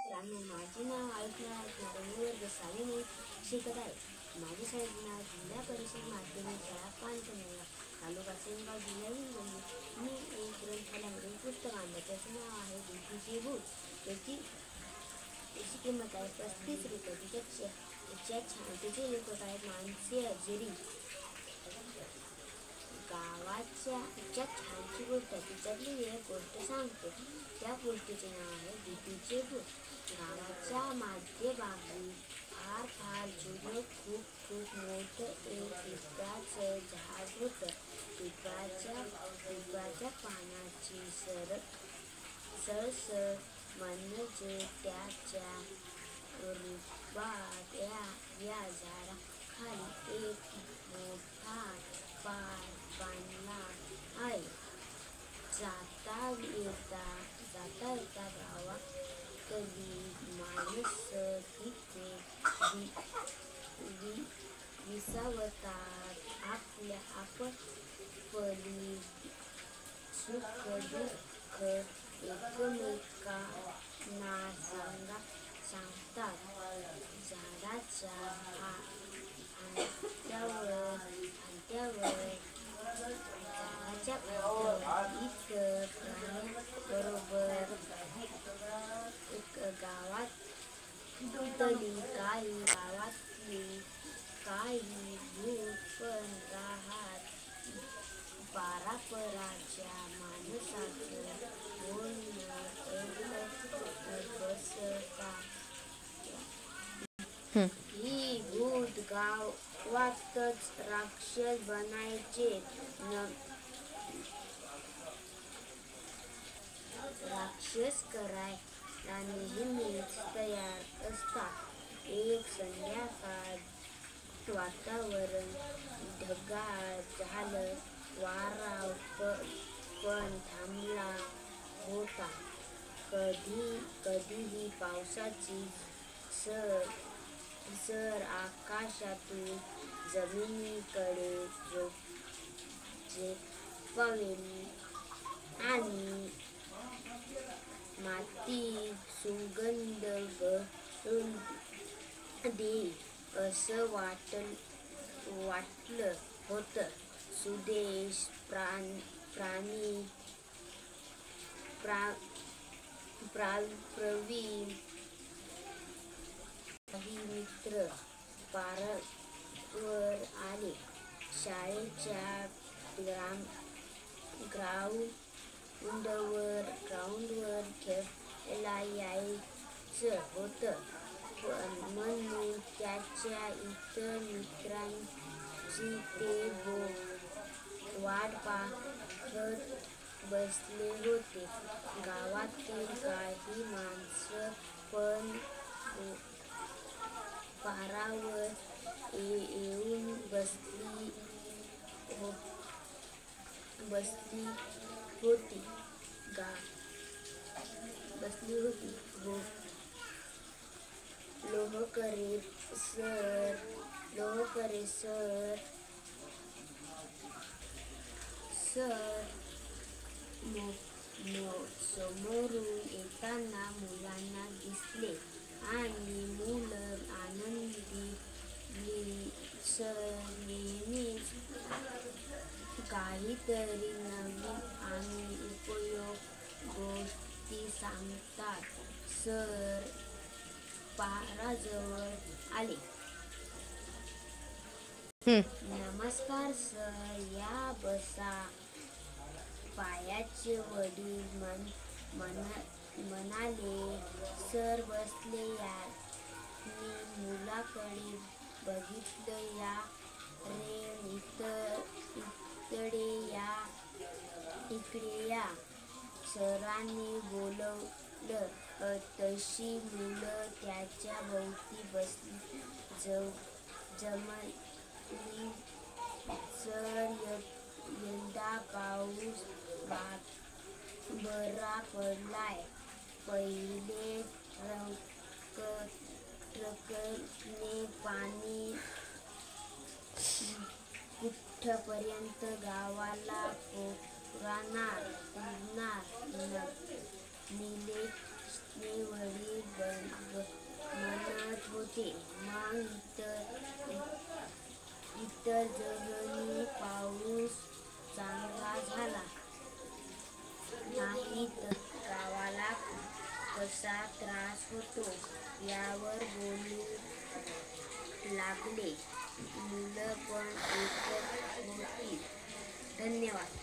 मित्रांनो, माझे नाव ऐकणार सावी मी शिकत आहे. माझ्या शाळेचे नाव जिल्हा परिषद माध्यमिक शाळा पानसनेगाव, तालुका सेनगाव, जिल्हा हिंगोली. मी एक ग्रंथालयामधून पुस्तक आणलं. त्याचं नाव आहे भीतीचे भूत. त्याची किंमत आहे 35 रुपये. त्याचे लेखक आहेत मानसी हजेरी. गावाच्या छानची गोष्ट, तिच्यातली एक गोष्ट सांगतो. त्या गोष्टीचे नाव आहे भीतीचे भूत. गावाच्या मध्यभागी फार जुनं खूप मोठं एक पिंपळाचं झाड होतं. पिंपळाच्या पानाची सळसळ म्हणजे त्याच्या रूपात या झाडाखाली एक मोठा बांधला आहे. जाता येता गावातली माणसं तिथे विसावतात. आपली सुख दुःख एकमेकांना सांगतात. झाडाच्या फांद्यावर इतर प्राण्यांबरोबर गावातली काही भूत पण राहत. पारापराच्या माणसाचं बोलणं ऐकत बसतात. ही भूत गावातच राक्षस बनायचे. राक्षस करायला नेहमीच तयार असतात. एक संध्याकाळ वातावरण ढगाळ झालं. वारा पण थांबला होता. कधीही पावसाची सर आकाशातून जमिनीकडे झेपावेली आणि माती सुगंध भरून देईल असं वाटलं होतं. सुदेश प्रवीण काही मित्र पारावर आले. शाळेच्या ग्राउंडवर खेळायला यायचं होतं म्हणून त्याच्या इतर मित्रांची ते वाट पाहत बसले होते. गावातील काही माणसं पण पारावर येऊन बसली होती. लोहकरे सर समोरून येताना मुलांना दिसले आणि मुलं आनंदी. सर नेहमीच काहीतरी नवीन आणि उपयोगी गोष्टी सांगतात. सर पाराजवळ आले. नमस्कार सर, या बसा. पायाचे वडील म्हणाले. सर बसले. मी मुलाकडे बघितलं. या रे, इकडे या. सरांनी बोलवलं तशी मुलं त्याच्या भोवती जमली. सर, यंदा पाऊस बरा पडलाय. पहिले ट्रकने पाणी कुठपर्यंत गावाला पुरणार. माझे वडील म्हणत होते, मग इतर जगनी पाऊस चांगला झाला नाही तर गावाला कसा त्रास होतो यावर बोलू लागले. मुलं पण ऐकत होती. धन्यवाद.